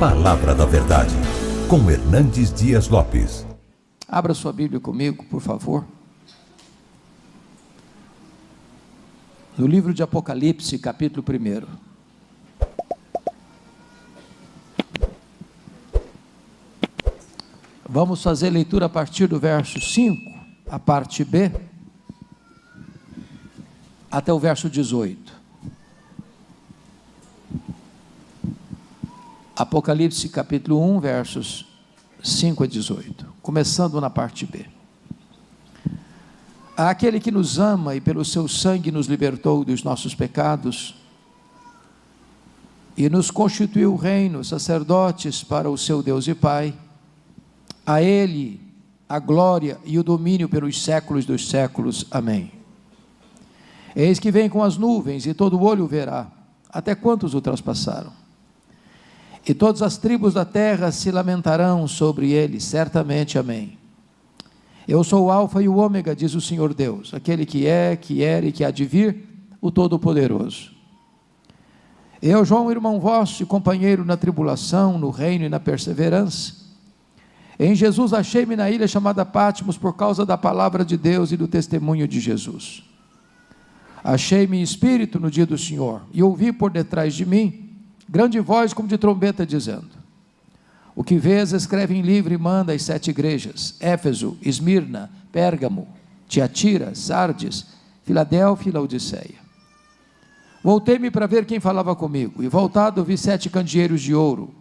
Palavra da Verdade, com Hernandes Dias Lopes. Abra sua Bíblia comigo, por favor. No livro de Apocalipse, capítulo 1. Vamos fazer leitura a partir do verso 5, a parte B, até o verso 18. Apocalipse capítulo 1, versos 5 a 18, começando na parte B. Aquele que nos ama e pelo seu sangue nos libertou dos nossos pecados e nos constituiu reino, sacerdotes para o seu Deus e Pai, a Ele a glória e o domínio pelos séculos dos séculos. Amém. Eis que vem com as nuvens e todo olho o verá, até quantos o traspassaram. E todas as tribos da terra se lamentarão sobre ele, certamente. Amém. Eu sou o Alfa e o Ômega, diz o Senhor Deus, aquele que é, que era e que há de vir, o Todo-Poderoso. Eu, João, irmão vosso e companheiro na tribulação, no reino e na perseverança, em Jesus achei-me na ilha chamada Patmos por causa da palavra de Deus e do testemunho de Jesus. Achei-me em espírito no dia do Senhor, e ouvi por detrás de mim grande voz como de trombeta dizendo: o que vês escreve em livro e manda às 7 igrejas: Éfeso, Esmirna, Pérgamo, Tiatira, Sardes, Filadélfia e Laodiceia. Voltei-me para ver quem falava comigo, e voltado vi 7 candeeiros de ouro,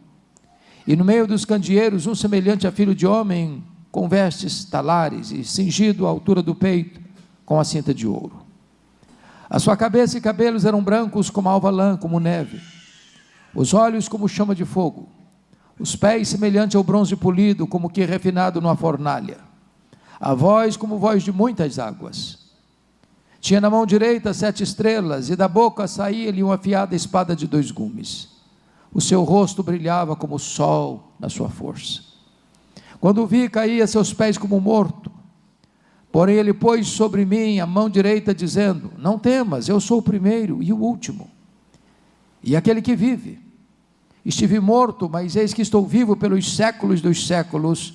e no meio dos candeeiros um semelhante a filho de homem, com vestes talares, e cingido à altura do peito, com a cinta de ouro. A sua cabeça e cabelos eram brancos como alva lã, como neve, os olhos como chama de fogo, os pés semelhante ao bronze polido, como que refinado numa fornalha, a voz como voz de muitas águas. Tinha na mão direita 7 estrelas, e da boca saía-lhe uma afiada espada de 2 gumes. O seu rosto brilhava como o sol na sua força. Quando o vi, caí a seus pés como morto. Porém ele pôs sobre mim a mão direita, dizendo: não temas, eu sou o primeiro e o último, e aquele que vive. Estive morto, mas eis que estou vivo pelos séculos dos séculos,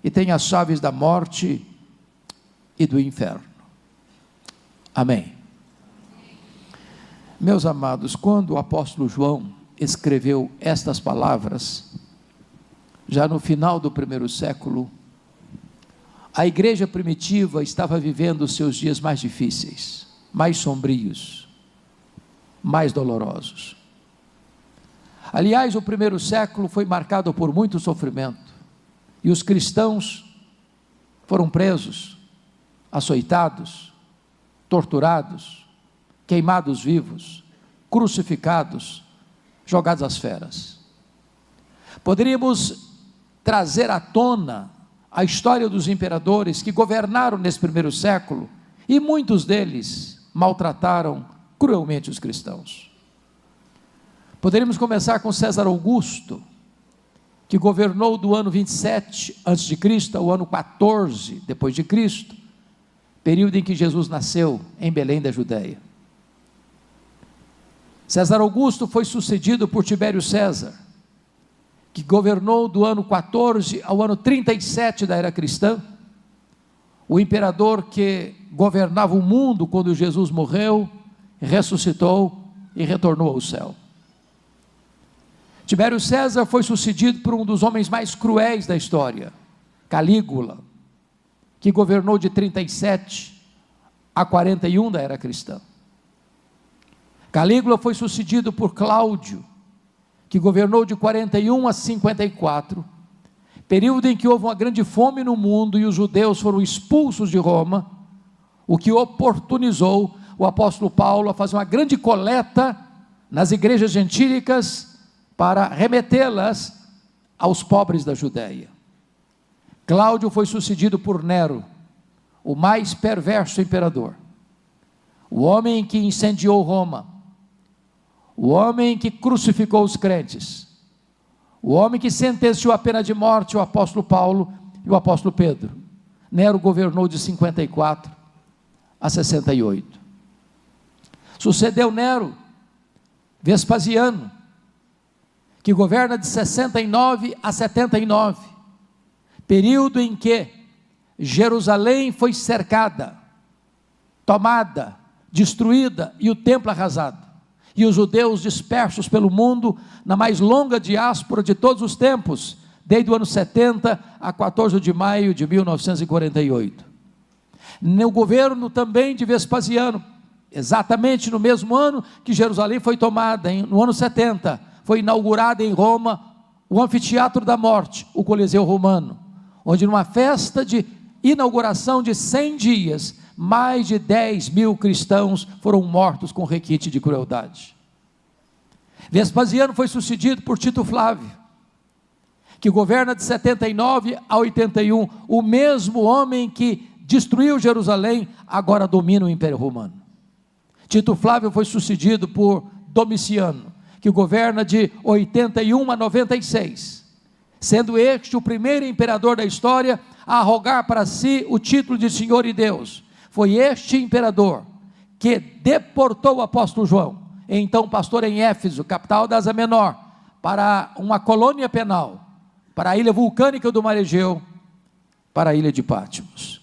e tenho as chaves da morte e do inferno. Amém. Meus amados, quando o apóstolo João escreveu estas palavras, já no final do 1º século, a igreja primitiva estava vivendo os seus dias mais difíceis, mais sombrios, mais dolorosos. Aliás, o 1º século foi marcado por muito sofrimento, e os cristãos foram presos, açoitados, torturados, queimados vivos, crucificados, jogados às feras. Poderíamos trazer à tona a história dos imperadores que governaram nesse 1º século, e muitos deles maltrataram cruelmente os cristãos. Poderíamos começar com César Augusto, que governou do ano 27 a.C. ao ano 14 depois de Cristo, período em que Jesus nasceu em Belém da Judéia. César Augusto foi sucedido por Tibério César, que governou do ano 14 ao ano 37 da era cristã, o imperador que governava o mundo quando Jesus morreu, ressuscitou e retornou ao céu. Tibério César foi sucedido por um dos homens mais cruéis da história, Calígula, que governou de 37 a 41 da era cristã. Calígula foi sucedido por Cláudio, que governou de 41 a 54, período em que houve uma grande fome no mundo e os judeus foram expulsos de Roma, o que oportunizou o apóstolo Paulo a fazer uma grande coleta nas igrejas gentílicas para remetê-las aos pobres da Judéia. Cláudio foi sucedido por Nero, o mais perverso imperador, o homem que incendiou Roma, o homem que crucificou os crentes, o homem que sentenciou a pena de morte o apóstolo Paulo e o apóstolo Pedro. Nero governou de 54 a 68. Sucedeu Nero, Vespasiano, que governa de 69 a 79, período em que Jerusalém foi cercada, tomada, destruída e o templo arrasado, e os judeus dispersos pelo mundo na mais longa diáspora de todos os tempos, desde o ano 70 a 14 de maio de 1948. No governo também de Vespasiano, exatamente no mesmo ano que Jerusalém foi tomada, no ano 70, foi inaugurado em Roma o Anfiteatro da Morte, o Coliseu Romano, onde numa festa de inauguração de 100 dias, mais de 10 mil cristãos foram mortos com requinte de crueldade. Vespasiano foi sucedido por Tito Flávio, que governa de 79 a 81, o mesmo homem que destruiu Jerusalém, agora domina o Império Romano. Tito Flávio foi sucedido por Domiciano, que governa de 81 a 96, sendo este o primeiro imperador da história a arrogar para si o título de Senhor e Deus. Foi este imperador que deportou o apóstolo João, então pastor em Éfeso, capital da Ásia Menor, para uma colônia penal, para a ilha vulcânica do Mar Egeu, para a ilha de Patmos.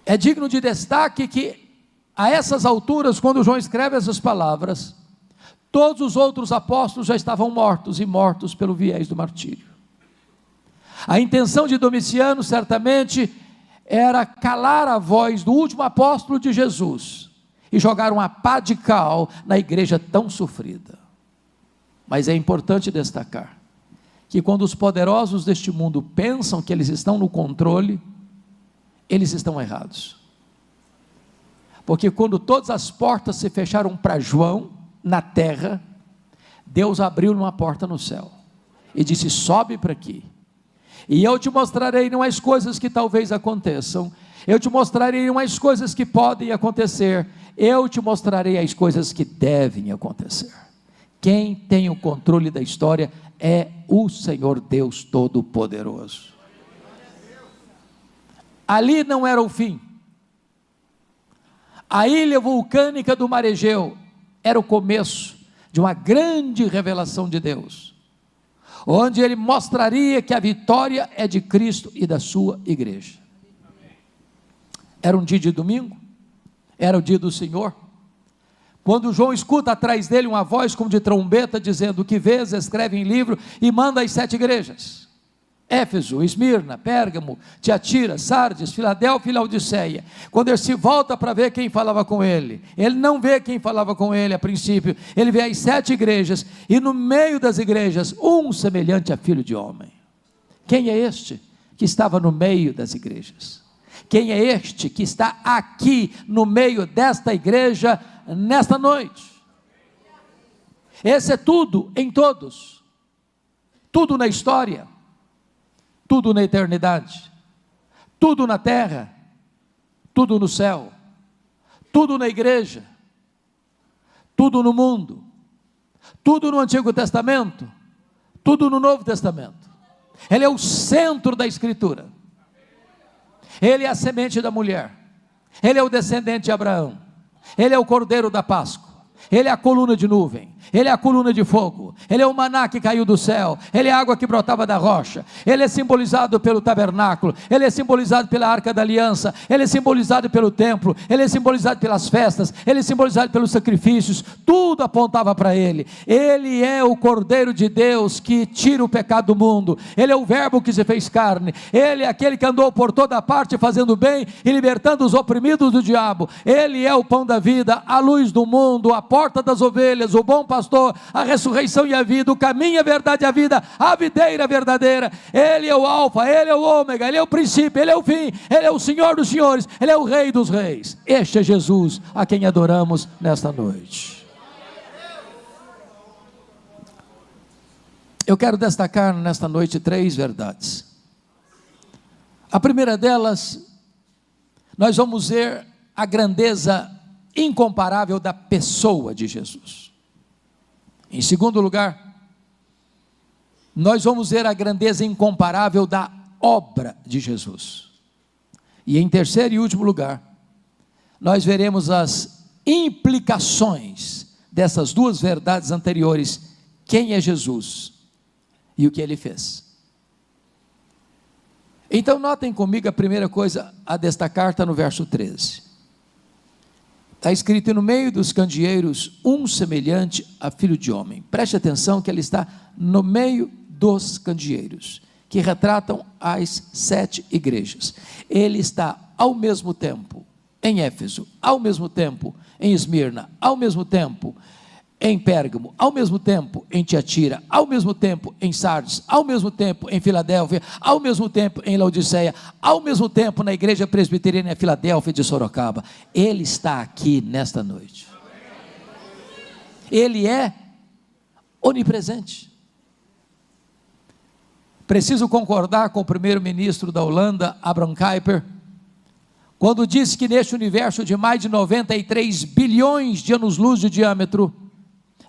É digno de destaque que, a essas alturas, quando João escreve essas palavras, todos os outros apóstolos já estavam mortos, e mortos pelo viés do martírio. A intenção de Domiciano, certamente, era calar a voz do último apóstolo de Jesus, e jogar uma pá de cal na igreja tão sofrida. Mas é importante destacar, que quando os poderosos deste mundo pensam que eles estão no controle, eles estão errados. Porque quando todas as portas se fecharam para João, na terra, Deus abriu uma porta no céu, e disse: sobe para aqui, e eu te mostrarei não as coisas que talvez aconteçam, eu te mostrarei não as coisas que podem acontecer, eu te mostrarei as coisas que devem acontecer. Quem tem o controle da história é o Senhor Deus Todo-Poderoso. Ali não era o fim. A ilha vulcânica do Mar Egeu era o começo de uma grande revelação de Deus, onde ele mostraria que a vitória é de Cristo e da sua igreja. Era um dia de domingo, era o dia do Senhor, quando João escuta atrás dele uma voz como de trombeta, dizendo: o que vês, escreve em livro e manda às 7 igrejas, Éfeso, Esmirna, Pérgamo, Tiatira, Sardes, Filadélfia e Laodiceia. Quando ele se volta para ver quem falava com ele, ele não vê quem falava com ele a princípio, ele vê as 7 igrejas, e no meio das igrejas, um semelhante a filho de homem. Quem é este que estava no meio das igrejas? Quem é este que está aqui no meio desta igreja nesta noite? Esse é tudo em todos, tudo na história, tudo na eternidade, tudo na terra, tudo no céu, tudo na igreja, tudo no mundo, tudo no Antigo Testamento, tudo no Novo Testamento. Ele é o centro da Escritura. Ele é a semente da mulher, ele é o descendente de Abraão, ele é o cordeiro da Páscoa, ele é a coluna de nuvem, ele é a coluna de fogo, ele é o maná que caiu do céu, ele é a água que brotava da rocha, ele é simbolizado pelo tabernáculo, ele é simbolizado pela arca da aliança, ele é simbolizado pelo templo, ele é simbolizado pelas festas, ele é simbolizado pelos sacrifícios, tudo apontava para ele. Ele é o cordeiro de Deus que tira o pecado do mundo, ele é o verbo que se fez carne, ele é aquele que andou por toda parte fazendo bem e libertando os oprimidos do diabo, ele é o pão da vida, a luz do mundo, a porta das ovelhas, o bom pastor, a ressurreição e a vida, o caminho, a verdade e a vida, a videira verdadeira. Ele é o alfa, ele é o ômega, ele é o princípio, ele é o fim, ele é o Senhor dos senhores, ele é o Rei dos reis. Este é Jesus a quem adoramos nesta noite. Eu quero destacar nesta noite 3 verdades. A primeira delas, nós vamos ver a grandeza incomparável da pessoa de Jesus. Em segundo lugar, nós vamos ver a grandeza incomparável da obra de Jesus. E em terceiro e último lugar, nós veremos as implicações dessas 2 verdades anteriores quem é Jesus e o que ele fez. Então notem comigo a primeira coisa a destacar, está no verso 13. Está escrito: no meio dos candeeiros, um semelhante a filho de homem. Preste atenção que ele está no meio dos candeeiros, que retratam as 7 igrejas. Ele está ao mesmo tempo em Éfeso, ao mesmo tempo em Esmirna, ao mesmo tempo em Pérgamo, ao mesmo tempo em Tiatira, ao mesmo tempo em Sardes, ao mesmo tempo em Filadélfia, ao mesmo tempo em Laodiceia, ao mesmo tempo na igreja presbiteriana em Filadélfia de Sorocaba. Ele está aqui nesta noite. Ele é onipresente. Preciso concordar com o primeiro-ministro da Holanda, Abraham Kuyper, quando disse que neste universo de mais de 93 bilhões de anos-luz de diâmetro,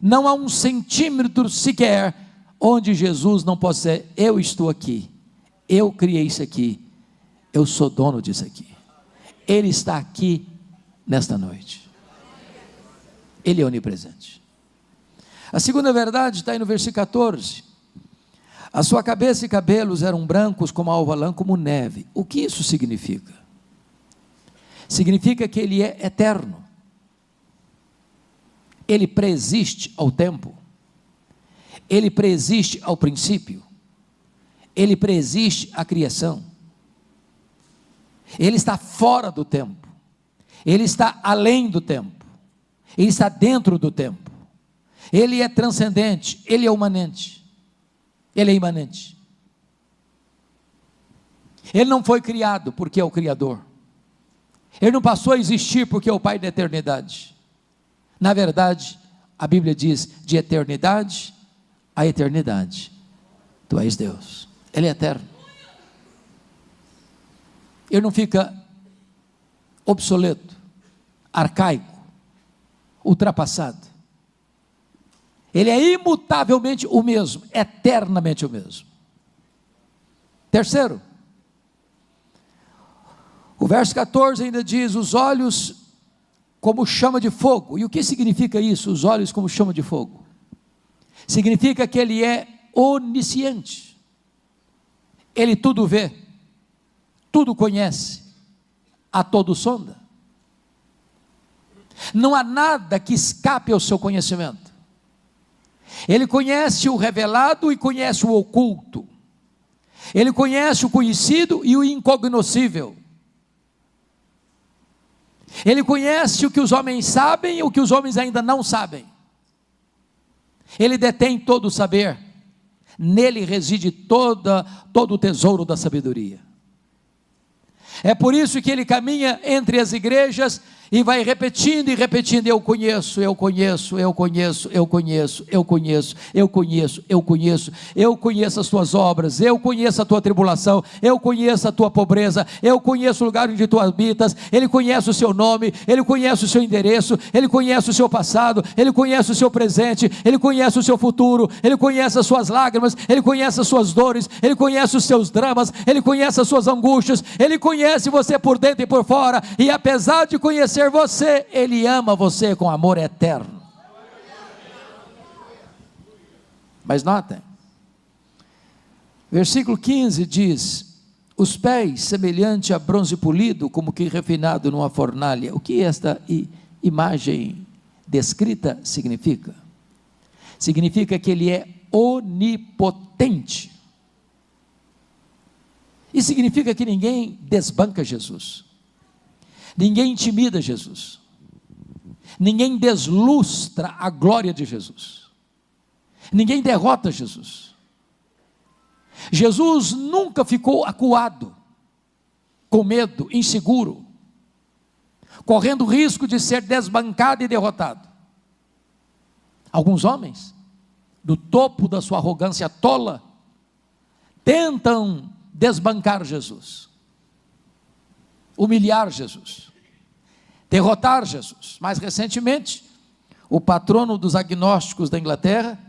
não há um centímetro sequer onde Jesus não possa dizer: eu estou aqui, eu criei isso aqui, eu sou dono disso aqui. Ele está aqui nesta noite. Ele é onipresente. A segunda verdade está aí no versículo 14. A sua cabeça e cabelos eram brancos como a alva lã, como neve. O que isso significa? Significa que ele é eterno. Ele preexiste ao tempo, ele preexiste ao princípio, ele preexiste à criação, ele está fora do tempo, ele está além do tempo, ele está dentro do tempo, ele é transcendente, ele é imanente, ele é imanente. Ele não foi criado porque é o Criador, ele não passou a existir porque é o Pai da eternidade. Na verdade, a Bíblia diz: de eternidade a eternidade, tu és Deus. Ele é eterno. Ele não fica obsoleto, arcaico, ultrapassado. Ele é imutavelmente o mesmo, eternamente o mesmo. Terceiro, o verso 14 ainda diz: os olhos como chama de fogo. E o que significa isso, os olhos como chama de fogo? Significa que ele é onisciente, ele tudo vê, tudo conhece, a todo sonda. Não há nada que escape ao seu conhecimento. Ele conhece o revelado e conhece o oculto, ele conhece o conhecido e o incognoscível. Ele conhece o que os homens sabem e o que os homens ainda não sabem. Ele detém todo o saber. Nele reside todo o tesouro da sabedoria. É por isso que ele caminha entre as igrejas e vai repetindo e repetindo: eu conheço, eu conheço, eu conheço, eu conheço, eu conheço, eu conheço, eu conheço, eu conheço as tuas obras, eu conheço a tua tribulação, eu conheço a tua pobreza, eu conheço o lugar onde tu habitas. Ele conhece o seu nome, ele conhece o seu endereço, ele conhece o seu passado, ele conhece o seu presente, ele conhece o seu futuro, ele conhece as suas lágrimas, ele conhece as suas dores, ele conhece os seus dramas, ele conhece as suas angústias, ele conhece você por dentro e por fora, e apesar de conhecer você, ele ama você com amor eterno. Mas notem, versículo 15 diz: os pés semelhante a bronze polido, como que refinado numa fornalha. O que esta imagem descrita significa? Significa que ele é onipotente. Isso significa que ninguém desbanca Jesus, ninguém intimida Jesus, ninguém deslustra a glória de Jesus, ninguém derrota Jesus. Jesus nunca ficou acuado, com medo, inseguro, correndo risco de ser desbancado e derrotado. Alguns homens, do topo da sua arrogância tola, tentam desbancar Jesus, humilhar Jesus, derrotar Jesus. Mais recentemente, o patrono dos agnósticos da Inglaterra,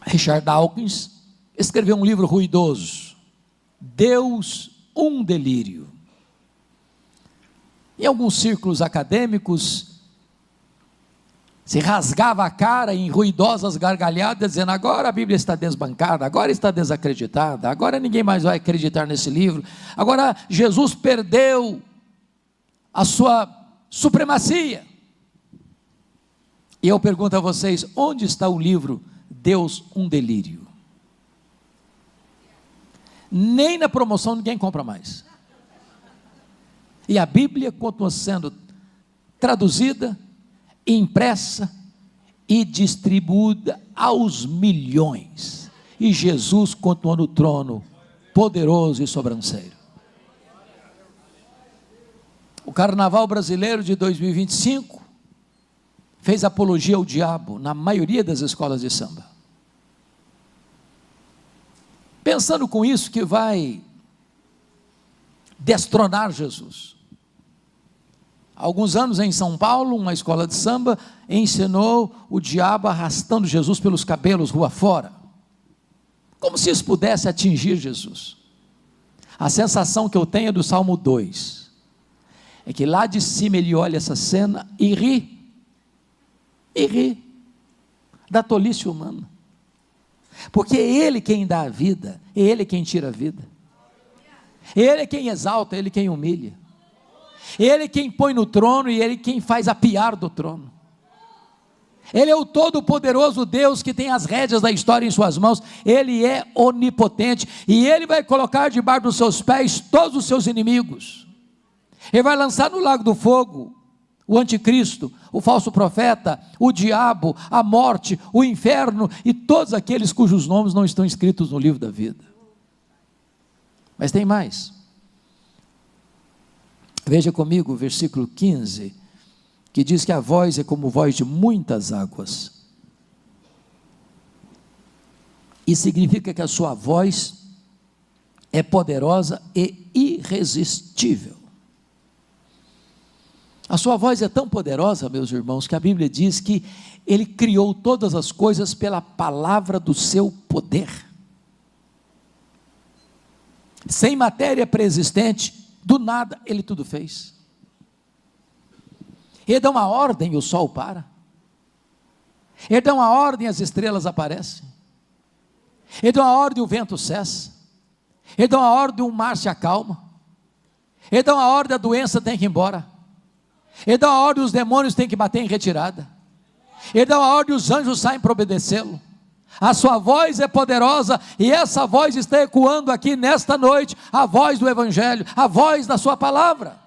Richard Dawkins, escreveu um livro ruidoso, Deus, um delírio. Em alguns círculos acadêmicos, se rasgava a cara em ruidosas gargalhadas, dizendo: agora a Bíblia está desbancada, agora está desacreditada, agora ninguém mais vai acreditar nesse livro, agora Jesus perdeu a sua supremacia. E eu pergunto a vocês: onde está o livro Deus, um delírio? Nem na promoção ninguém compra mais. E a Bíblia continua sendo traduzida, impressa e distribuída aos milhões. E Jesus continua no trono, poderoso e sobranceiro. O Carnaval Brasileiro de 2025 fez apologia ao diabo na maioria das escolas de samba. Pensando com isso que vai destronar Jesus. Há alguns anos em São Paulo, uma escola de samba ensinou o diabo arrastando Jesus pelos cabelos rua fora, como se isso pudesse atingir Jesus. A sensação que eu tenho é do Salmo 2, é que lá de cima ele olha essa cena e ri da tolice humana, porque é Ele quem dá a vida, é Ele quem tira a vida, Ele é quem exalta, Ele quem humilha, Ele é quem põe no trono e Ele quem faz apiar do trono. Ele é o todo-poderoso Deus que tem as rédeas da história em suas mãos. Ele é onipotente e Ele vai colocar debaixo dos seus pés todos os seus inimigos. Ele vai lançar no lago do fogo o anticristo, o falso profeta, o diabo, a morte, o inferno e todos aqueles cujos nomes não estão escritos no livro da vida. Mas tem mais. Veja comigo o versículo 15, que diz que a voz é como voz de muitas águas. E significa que a sua voz é poderosa e irresistível. A sua voz é tão poderosa, meus irmãos, que a Bíblia diz que Ele criou todas as coisas pela palavra do seu poder. Sem matéria preexistente, do nada Ele tudo fez. Ele dá uma ordem e o sol para. Ele dá uma ordem e as estrelas aparecem. Ele dá uma ordem e o vento cessa. Ele dá uma ordem e o mar se acalma. Ele dá uma ordem e a doença tem que ir embora. Ele dá uma ordem e os demônios têm que bater em retirada. Ele dá uma ordem e os anjos saem para obedecê-lo. A sua voz é poderosa e essa voz está ecoando aqui nesta noite, a voz do Evangelho, a voz da sua palavra.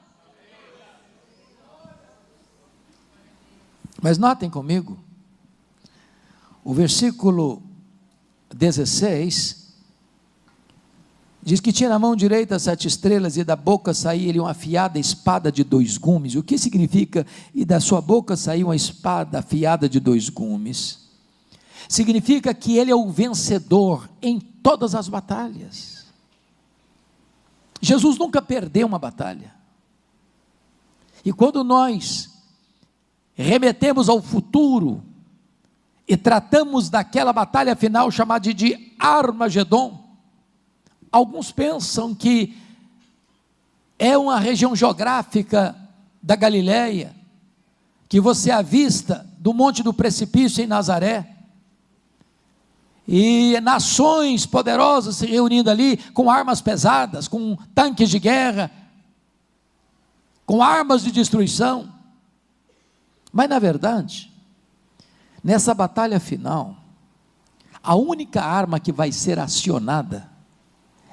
Mas notem comigo, o versículo 16, diz que tinha na mão direita 7 estrelas e da boca saía-lhe uma afiada espada de 2 gumes. O que significa, e da sua boca saía uma espada afiada de 2 gumes? Significa que ele é o vencedor em todas as batalhas. Jesus nunca perdeu uma batalha. E quando nós remetemos ao futuro e tratamos daquela batalha final chamada de Armagedon, alguns pensam que é uma região geográfica da Galileia, que você avista do Monte do Precipício em Nazaré, e nações poderosas se reunindo ali, com armas pesadas, com tanques de guerra, com armas de destruição. Mas na verdade, nessa batalha final, a única arma que vai ser acionada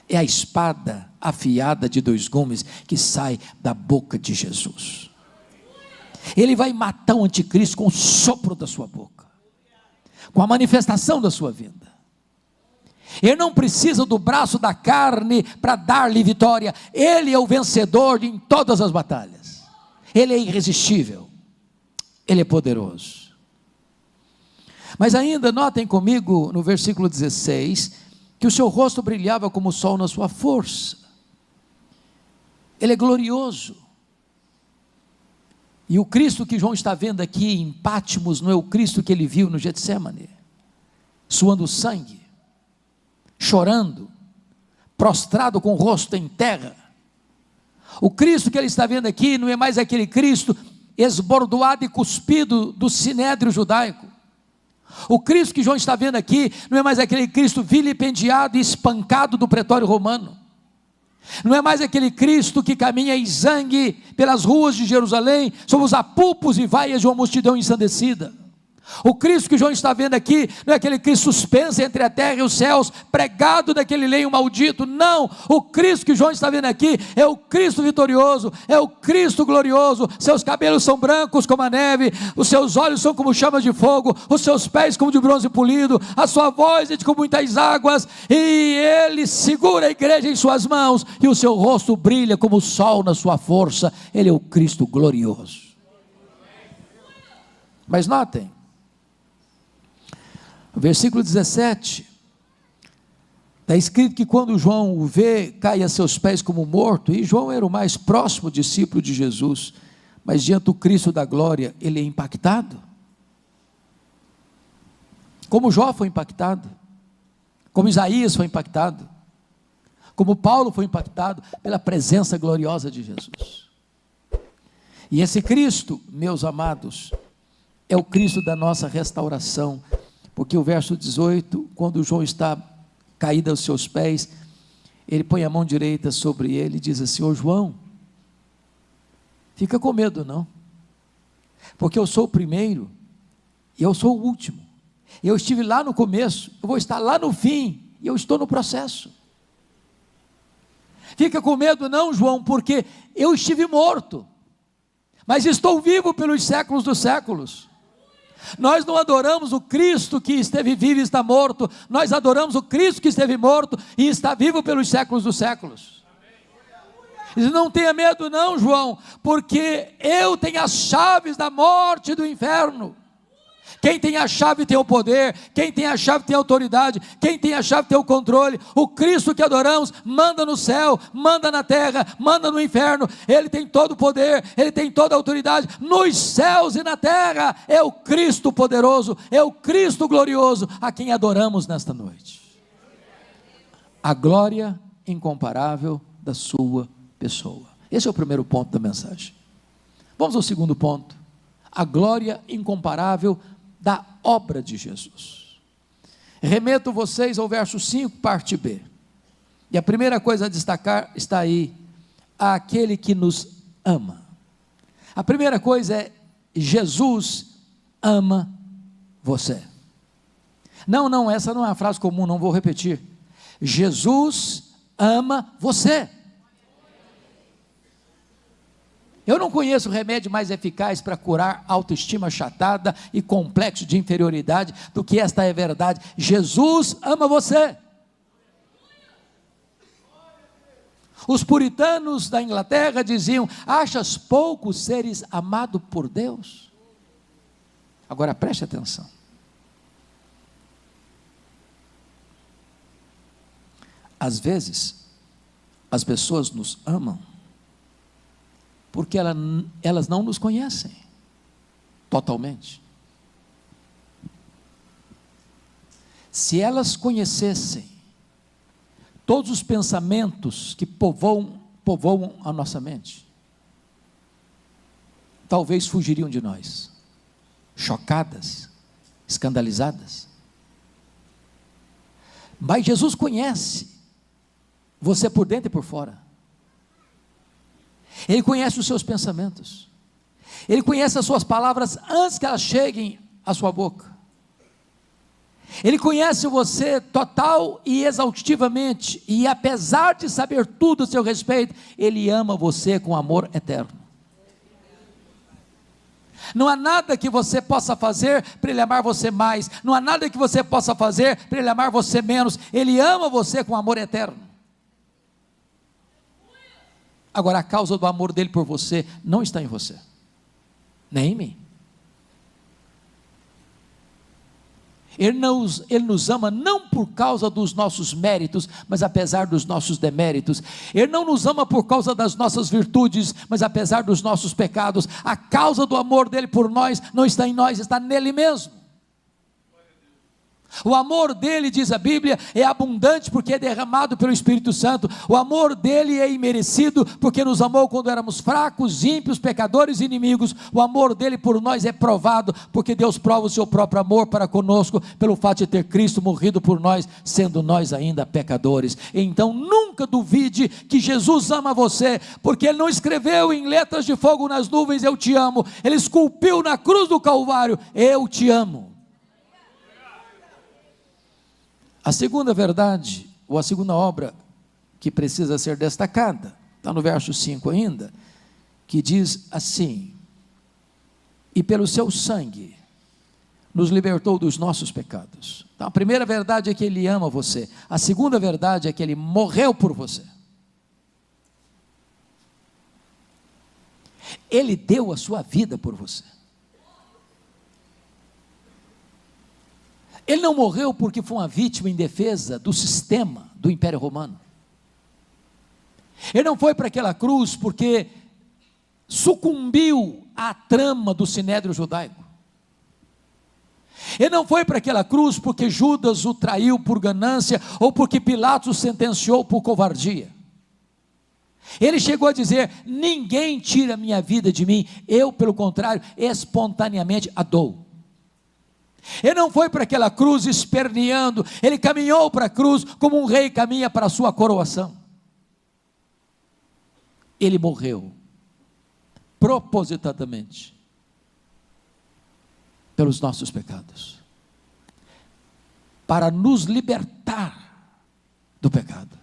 é a espada afiada de 2 gumes que sai da boca de Jesus. Ele vai matar o anticristo com o sopro da sua boca, com a manifestação da sua vinda. Ele não precisa do braço da carne para dar-lhe vitória. Ele é o vencedor em todas as batalhas. Ele é irresistível. Ele é poderoso. Mas ainda notem comigo no versículo 16, que o seu rosto brilhava como o sol na sua força. Ele é glorioso. E o Cristo que João está vendo aqui em Patmos não é o Cristo que ele viu no Getsemane, suando sangue, chorando, prostrado com o rosto em terra. O Cristo que ele está vendo aqui não é mais aquele Cristo esbordoado e cuspido do sinédrio judaico. O Cristo que João está vendo aqui não é mais aquele Cristo vilipendiado e espancado do pretório romano. Não é mais aquele Cristo que caminha exangue pelas ruas de Jerusalém, sob os apupos e vaias de uma multidão ensandecida. O Cristo que João está vendo aqui não é aquele Cristo suspenso entre a terra e os céus, pregado naquele leito maldito. Não, o Cristo que João está vendo aqui é o Cristo vitorioso, é o Cristo glorioso. Seus cabelos são brancos como a neve, os seus olhos são como chamas de fogo, os seus pés como de bronze polido, a sua voz é de como muitas águas, e ele segura a igreja em suas mãos, e o seu rosto brilha como o sol na sua força. Ele é o Cristo glorioso. Mas notem, versículo 17, está escrito que quando João o vê, cai a seus pés como morto. E João era o mais próximo discípulo de Jesus, mas diante do Cristo da glória, ele é impactado, como Jó foi impactado, como Isaías foi impactado, como Paulo foi impactado pela presença gloriosa de Jesus. E esse Cristo, meus amados, é o Cristo da nossa restauração. Porque o verso 18, quando João está caído aos seus pés, ele põe a mão direita sobre ele e diz assim: ô João, fica com medo não, porque eu sou o primeiro e eu sou o último. Eu estive lá no começo, eu vou estar lá no fim, e eu estou no processo. Fica com medo não, João, porque eu estive morto, mas estou vivo pelos séculos dos séculos. Nós não adoramos o Cristo que esteve vivo e está morto, nós adoramos o Cristo que esteve morto e está vivo pelos séculos dos séculos. Não tenha medo não, João, porque eu tenho as chaves da morte e do inferno. Quem tem a chave tem o poder, quem tem a chave tem a autoridade, quem tem a chave tem o controle. O Cristo que adoramos manda no céu, manda na terra, manda no inferno. Ele tem todo o poder, ele tem toda a autoridade nos céus e na terra. É o Cristo poderoso, é o Cristo glorioso a quem adoramos nesta noite. A glória incomparável da sua pessoa. Esse é o primeiro ponto da mensagem. Vamos ao segundo ponto: a glória incomparável da obra de Jesus. Remeto vocês ao verso 5, parte B. E a primeira coisa a destacar está aí: aquele que nos ama. A primeira coisa é: Jesus ama você. Não, essa não é uma frase comum, não vou repetir. Jesus ama você. Eu não conheço remédio mais eficaz para curar autoestima achatada e complexo de inferioridade do que esta é verdade: Jesus ama você. Os puritanos da Inglaterra diziam: achas pouco seres amado por Deus? Agora preste atenção. Às vezes, as pessoas nos amam porque elas não nos conhecem totalmente. Se elas conhecessem todos os pensamentos que povoam a nossa mente, talvez fugiriam de nós, chocadas, escandalizadas. Mas Jesus conhece você por dentro e por fora. Ele conhece os seus pensamentos, Ele conhece as suas palavras antes que elas cheguem à sua boca. Ele conhece você total e exaustivamente, e apesar de saber tudo a seu respeito, Ele ama você com amor eterno. Não há nada que você possa fazer para Ele amar você mais, não há nada que você possa fazer para Ele amar você menos. Ele ama você com amor eterno. Agora, a causa do amor dele por você não está em você, nem em mim. Ele nos ama não por causa dos nossos méritos, mas apesar dos nossos deméritos. Ele não nos ama por causa das nossas virtudes, mas apesar dos nossos pecados. A causa do amor dele por nós não está em nós, está nele mesmo. O amor dele, diz a Bíblia, é abundante porque é derramado pelo Espírito Santo. O amor dele é imerecido porque nos amou quando éramos fracos, ímpios, pecadores e inimigos. O amor dele por nós é provado porque Deus prova o seu próprio amor para conosco pelo fato de ter Cristo morrido por nós, sendo nós ainda pecadores. Então nunca duvide que Jesus ama você, porque ele não escreveu em letras de fogo nas nuvens, eu te amo. Ele esculpiu na cruz do Calvário, eu te amo. A segunda verdade, ou a segunda obra que precisa ser destacada, está no verso 5 ainda, que diz assim: e pelo seu sangue nos libertou dos nossos pecados. Então a primeira verdade é que ele ama você, a segunda verdade é que ele morreu por você. Ele deu a sua vida por você. Ele não morreu porque foi uma vítima indefesa do sistema do Império Romano. Ele não foi para aquela cruz porque sucumbiu à trama do sinédrio judaico. Ele não foi para aquela cruz porque Judas o traiu por ganância ou porque Pilatos o sentenciou por covardia. Ele chegou a dizer: ninguém tira a minha vida de mim, eu, pelo contrário, espontaneamente a dou. Ele não foi para aquela cruz esperneando, ele caminhou para a cruz como um rei caminha para a sua coroação. Ele morreu propositadamente pelos nossos pecados, para nos libertar do pecado.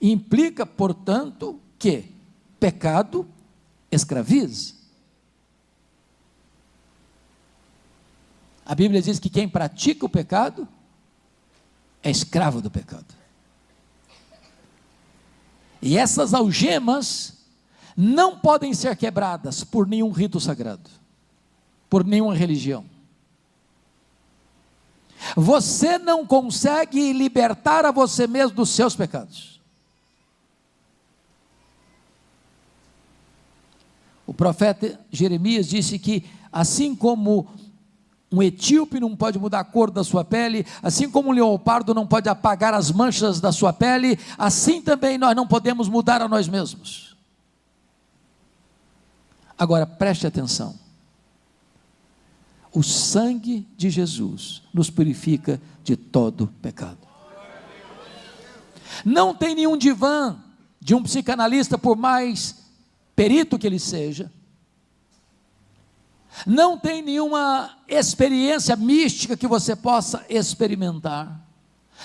Implica, portanto, que pecado escraviza. A Bíblia diz que quem pratica o pecado é escravo do pecado. E essas algemas não podem ser quebradas por nenhum rito sagrado, por nenhuma religião. Você não consegue libertar a você mesmo dos seus pecados. O profeta Jeremias disse que assim como um etíope não pode mudar a cor da sua pele, assim como um leopardo não pode apagar as manchas da sua pele, assim também nós não podemos mudar a nós mesmos. Agora preste atenção: o sangue de Jesus nos purifica de todo pecado. Não tem nenhum divã de um psicanalista, por mais perito que ele seja, não tem nenhuma experiência mística que você possa experimentar,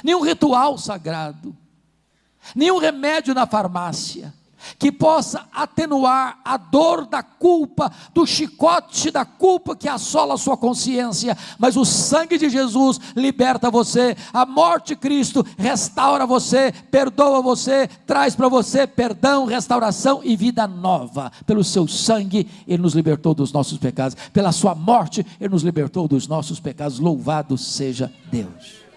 nenhum ritual sagrado, nenhum remédio na farmácia, que possa atenuar a dor da culpa, do chicote da culpa que assola a sua consciência. Mas o sangue de Jesus liberta você, a morte de Cristo restaura você, perdoa você, traz para você perdão, restauração e vida nova. Pelo seu sangue Ele nos libertou dos nossos pecados, pela sua morte Ele nos libertou dos nossos pecados. Louvado seja Deus.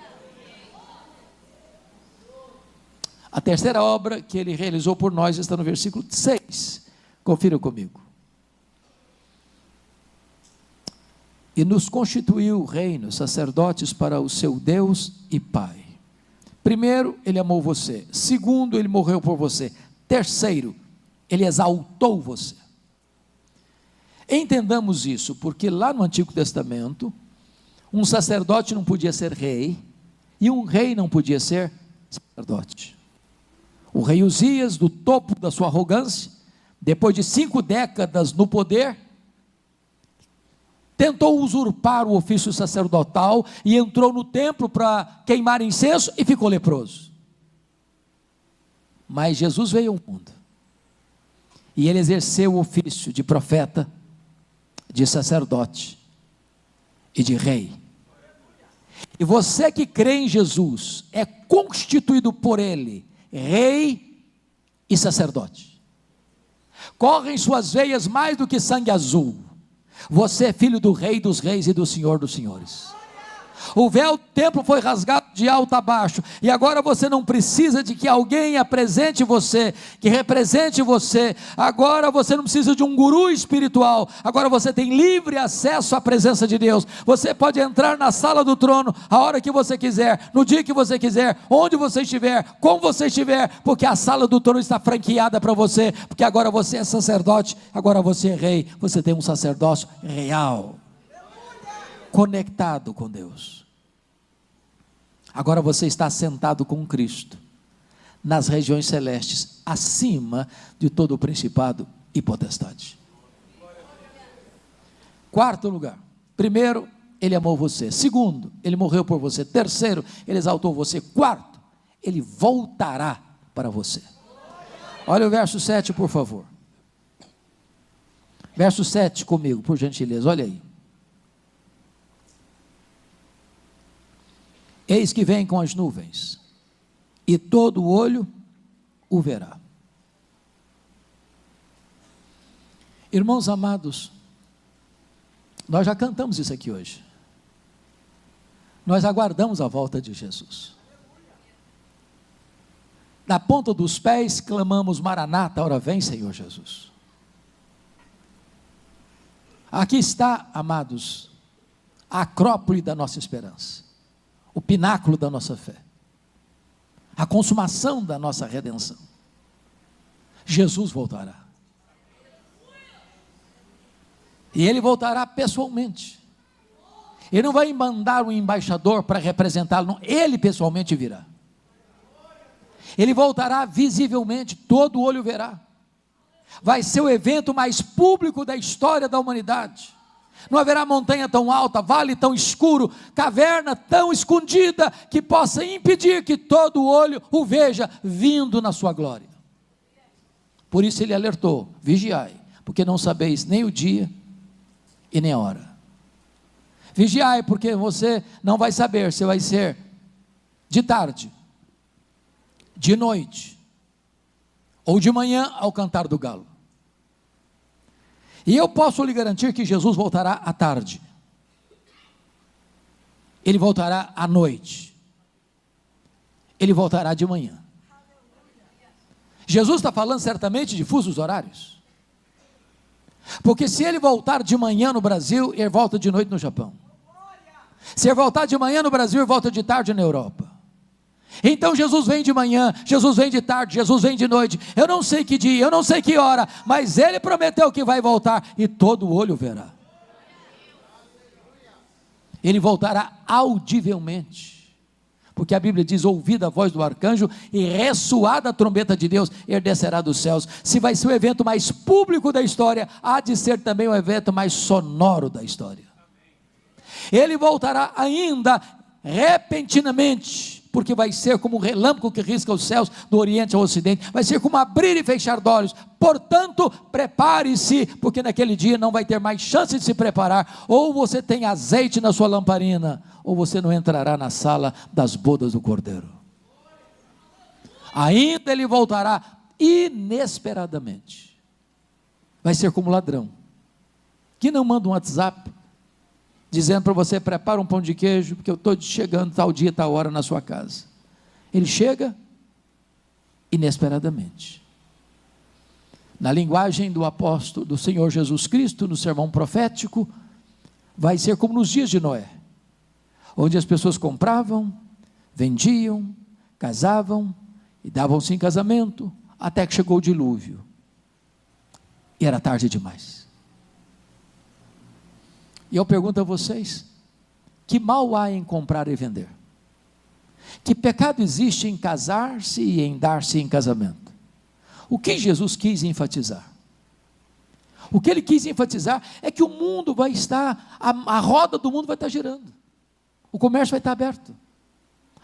A terceira obra que Ele realizou por nós está no versículo 6, confira comigo. E nos constituiu reino, sacerdotes para o seu Deus e Pai. Primeiro, Ele amou você. Segundo, Ele morreu por você. Terceiro, Ele exaltou você. Entendamos isso, porque lá no Antigo Testamento, um sacerdote não podia ser rei, e um rei não podia ser sacerdote. O rei Uzias, do topo da sua arrogância, depois de 5 décadas no poder, tentou usurpar o ofício sacerdotal e entrou no templo para queimar incenso e ficou leproso. Mas Jesus veio ao mundo e Ele exerceu o ofício de profeta, de sacerdote e de rei. E você que crê em Jesus é constituído por Ele rei e sacerdote. Corre em suas veias mais do que sangue azul. Você é filho do Rei dos Reis e do Senhor dos Senhores. O véu do templo foi rasgado de alto a baixo, e agora você não precisa de que alguém apresente você, que represente você. Agora você não precisa de um guru espiritual, agora você tem livre acesso à presença de Deus. Você pode entrar na sala do trono a hora que você quiser, no dia que você quiser, onde você estiver, como você estiver, porque a sala do trono está franqueada para você, porque agora você é sacerdote, agora você é rei, você tem um sacerdócio real, conectado com Deus. Agora você está sentado com Cristo nas regiões celestes, acima de todo o principado e potestade. Quarto lugar: primeiro, Ele amou você. Segundo, Ele morreu por você. Terceiro, Ele exaltou você. Quarto, Ele voltará para você. Olha o verso 7, por favor. Verso 7 comigo, por gentileza, olha aí. Eis que vem com as nuvens, e todo olho o verá. Irmãos amados, nós já cantamos isso aqui hoje. Nós aguardamos a volta de Jesus. Na ponta dos pés clamamos: Maranata, ora vem, Senhor Jesus. Aqui está, amados, a acrópole da nossa esperança, o pináculo da nossa fé, a consumação da nossa redenção. Jesus voltará, e Ele voltará pessoalmente. Ele não vai mandar um embaixador para representá-lo, não. Ele pessoalmente virá. Ele voltará visivelmente, todo olho verá. Vai ser o evento mais público da história da humanidade. Não haverá montanha tão alta, vale tão escuro, caverna tão escondida, que possa impedir que todo olho o veja vindo na sua glória. Por isso Ele alertou: vigiai, porque não sabeis nem o dia e nem a hora. Vigiai, porque você não vai saber se vai ser de tarde, de noite, ou de manhã ao cantar do galo. E eu posso lhe garantir que Jesus voltará à tarde, Ele voltará à noite, Ele voltará de manhã. Jesus está falando certamente de fusos horários, porque se Ele voltar de manhã no Brasil, Ele volta de noite no Japão. Se Ele voltar de manhã no Brasil, Ele volta de tarde na Europa. Então Jesus vem de manhã, Jesus vem de tarde, Jesus vem de noite. Eu não sei que dia, eu não sei que hora, mas Ele prometeu que vai voltar, e todo olho verá. Ele voltará audivelmente, porque a Bíblia diz: ouvida a voz do arcanjo e ressoada a trombeta de Deus, Ele descerá dos céus. Se vai ser o evento mais público da história, há de ser também o evento mais sonoro da história. Ele voltará ainda repentinamente, porque vai ser como um relâmpago que risca os céus do oriente ao ocidente, vai ser como abrir e fechar de olhos. Portanto, prepare-se, porque naquele dia não vai ter mais chance de se preparar. Ou você tem azeite na sua lamparina, ou você não entrará na sala das bodas do Cordeiro. Ainda Ele voltará inesperadamente. Vai ser como ladrão que não manda um WhatsApp dizendo para você: prepara um pão de queijo, porque eu estou chegando tal dia, tal hora na sua casa. Ele chega inesperadamente. Na linguagem do apóstolo, do Senhor Jesus Cristo, no sermão profético, vai ser como nos dias de Noé, onde as pessoas compravam, vendiam, casavam e davam-se em casamento, até que chegou o dilúvio, e era tarde demais. E eu pergunto a vocês: que mal há em comprar e vender? Que pecado existe em casar-se e em dar-se em casamento? O que Jesus quis enfatizar? O que Ele quis enfatizar é que o mundo vai estar, a roda do mundo vai estar girando, o comércio vai estar aberto,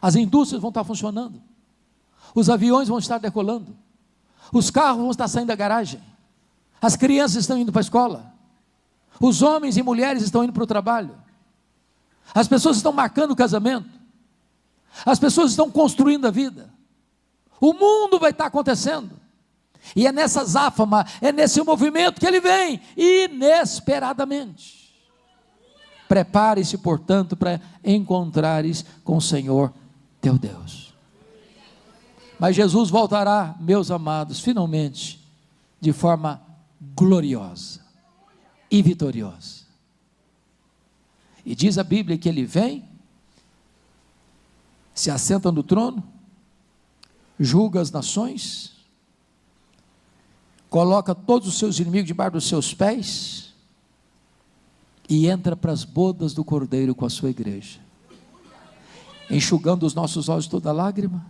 as indústrias vão estar funcionando, os aviões vão estar decolando, os carros vão estar saindo da garagem, as crianças estão indo para a escola, os homens e mulheres estão indo para o trabalho, as pessoas estão marcando o casamento, as pessoas estão construindo a vida, o mundo vai estar acontecendo, e é nessa azáfama, é nesse movimento que Ele vem, inesperadamente. Prepare-se, portanto, para encontrares com o Senhor teu Deus. Mas Jesus voltará, meus amados, finalmente, de forma gloriosa e vitoriosa. E diz a Bíblia que ele vem, se assenta no trono, julga as nações, coloca todos os seus inimigos debaixo dos seus pés e entra para as bodas do Cordeiro com a sua igreja, enxugando os nossos olhos toda lágrima,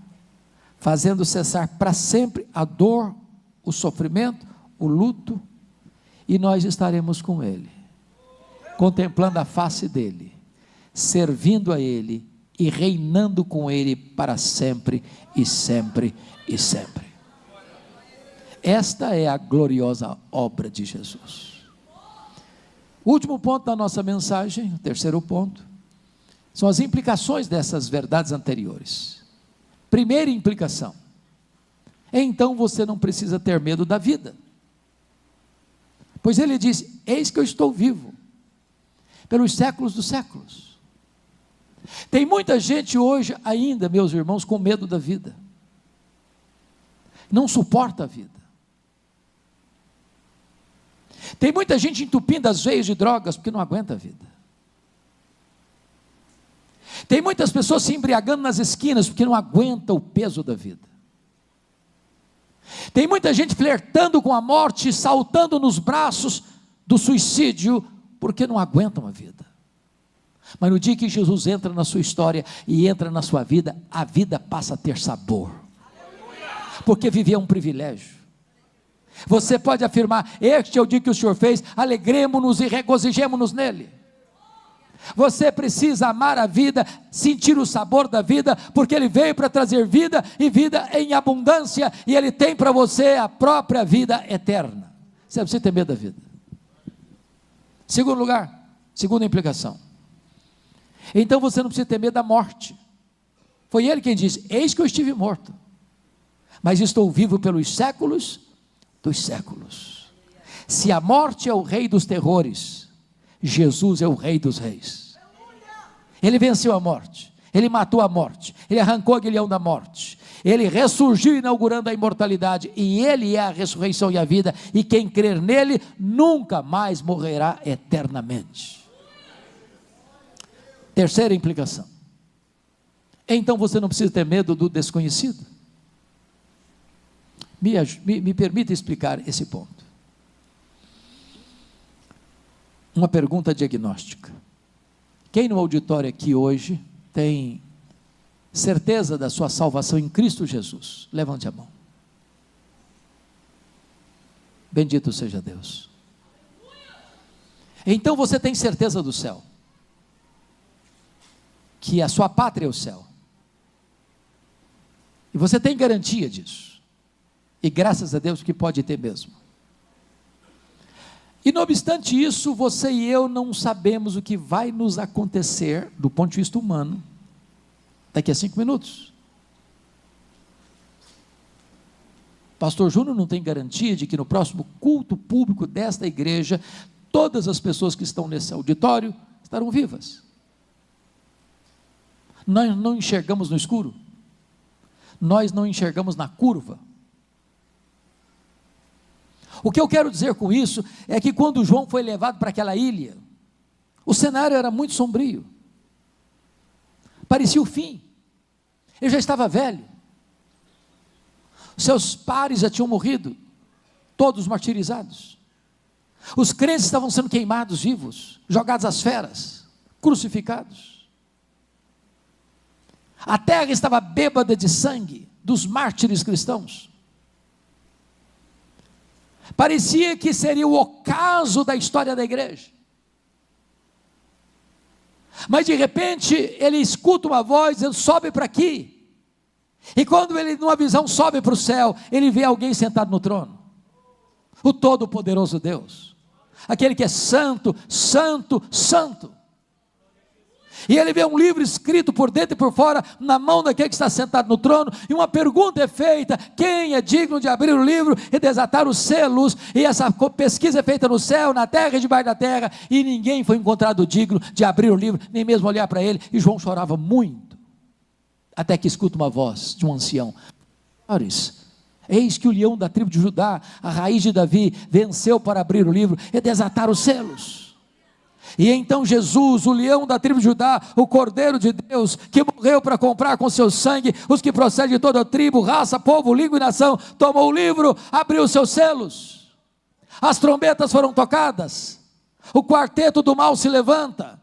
fazendo cessar para sempre a dor, o sofrimento, o luto, e nós estaremos com ele, contemplando a face dele, servindo a ele e reinando com ele para sempre e sempre e sempre. Esta é a gloriosa obra de Jesus. O último ponto da nossa mensagem, o terceiro ponto, são as implicações dessas verdades anteriores. Primeira implicação: então você não precisa ter medo da vida, pois ele diz: eis que eu estou vivo pelos séculos dos séculos. Tem muita gente hoje ainda, meus irmãos, com medo da vida, não suporta a vida. Tem muita gente entupindo as veias de drogas porque não aguenta a vida. Tem muitas pessoas se embriagando nas esquinas porque não aguenta o peso da vida. Tem muita gente flertando com a morte, saltando nos braços do suicídio porque não aguentam a vida. Mas no dia que Jesus entra na sua história e entra na sua vida, a vida passa a ter sabor, porque viver é um privilégio. Você pode afirmar: este é o dia que o Senhor fez, alegremo-nos e regozijemo-nos nele. Você precisa amar a vida, sentir o sabor da vida, porque ele veio para trazer vida, e vida em abundância, e ele tem para você a própria vida eterna. Você precisa ter medo da vida. Segundo lugar, segunda implicação: então você não precisa ter medo da morte. Foi ele quem disse: eis que eu estive morto, mas estou vivo pelos séculos dos séculos. Se a morte é o rei dos terrores, Jesus é o rei dos reis. Ele venceu a morte, ele matou a morte, ele arrancou o aguilhão da morte, ele ressurgiu inaugurando a imortalidade, e ele é a ressurreição e a vida, e quem crer nele nunca mais morrerá eternamente. Terceira implicação: então você não precisa ter medo do desconhecido. Me permita explicar esse ponto. Uma pergunta diagnóstica: quem no auditório aqui hoje tem certeza da sua salvação em Cristo Jesus? Levante a mão. Bendito seja Deus. Então você tem certeza do céu, que a sua pátria é o céu, e você tem garantia disso, e graças a Deus que pode ter mesmo. E não obstante isso, você e eu não sabemos o que vai nos acontecer do ponto de vista humano daqui a 5 minutos. Pastor Júnior não tem garantia de que no próximo culto público desta igreja, todas as pessoas que estão nesse auditório estarão vivas. Nós não enxergamos no escuro, nós não enxergamos na curva. O que eu quero dizer com isso é que quando João foi levado para aquela ilha, o cenário era muito sombrio, parecia o fim. Ele já estava velho, seus pares já tinham morrido, todos martirizados, os crentes estavam sendo queimados vivos, jogados às feras, crucificados, a terra estava bêbada de sangue dos mártires cristãos. Parecia que seria o ocaso da história da igreja, mas de repente ele escuta uma voz dizendo: sobe para aqui. E quando ele, numa visão, sobe para o céu, ele vê alguém sentado no trono, o Todo-Poderoso Deus, aquele que é santo, santo, santo. E ele vê um livro escrito por dentro e por fora, na mão daquele que está sentado no trono, e uma pergunta é feita: quem é digno de abrir o livro e desatar os selos? E essa pesquisa é feita no céu, na terra e debaixo da terra, e ninguém foi encontrado digno de abrir o livro, nem mesmo olhar para ele. E João chorava muito, até que escuta uma voz de um ancião: chores, eis que o leão da tribo de Judá, a raiz de Davi, venceu para abrir o livro e desatar os selos. E então Jesus, o leão da tribo de Judá, o Cordeiro de Deus, que morreu para comprar com seu sangue os que procedem de toda tribo, raça, povo, língua e nação, tomou o livro, abriu os seus selos, as trombetas foram tocadas, o quarteto do mal se levanta,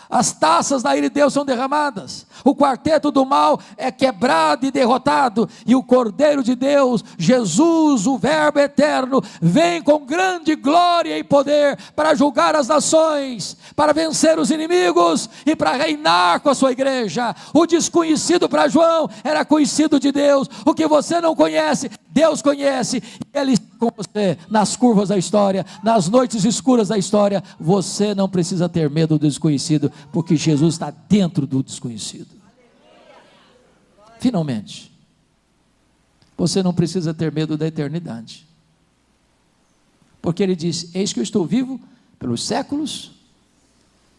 as taças da ira de Deus são derramadas, o quarteto do mal é quebrado e derrotado, e o Cordeiro de Deus, Jesus, o Verbo eterno, vem com grande glória e poder para julgar as nações, para vencer os inimigos e para reinar com a sua igreja. O desconhecido para João era conhecido de Deus, o que você não conhece, Deus conhece, e Ele está com você nas curvas da história, nas noites escuras da história. Você não precisa ter medo do desconhecido, porque Jesus está dentro do desconhecido. Finalmente, você não precisa ter medo da eternidade, porque Ele diz: eis que eu estou vivo pelos séculos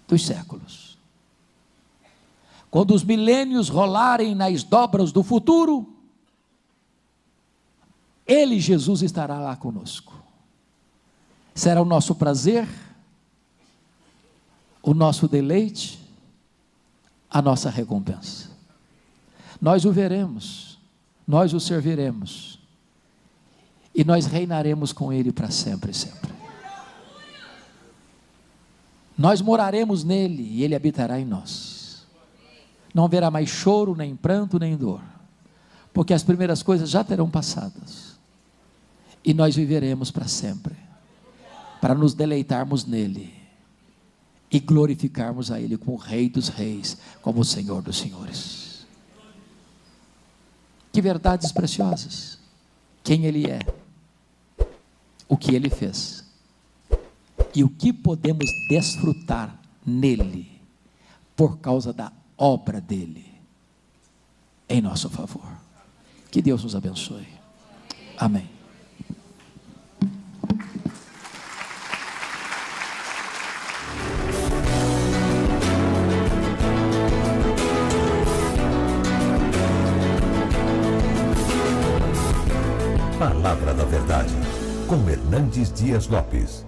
dos séculos. Quando os milênios rolarem nas dobras do futuro, Ele, Jesus, estará lá conosco. Será o nosso prazer, o nosso deleite, a nossa recompensa. Nós o veremos, nós o serviremos, e nós reinaremos com Ele para sempre e sempre. Nós moraremos nele e Ele habitará em nós. Não haverá mais choro, nem pranto, nem dor, porque as primeiras coisas já terão passadas, e nós viveremos para sempre, para nos deleitarmos nele e glorificarmos a Ele como o Rei dos Reis, como o Senhor dos Senhores. Que verdades preciosas! Quem Ele é, o que Ele fez, e o que podemos desfrutar nele, por causa da obra dele, em nosso favor. Que Deus nos abençoe. Amém. Palavra da Verdade, com Hernandes Dias Lopes.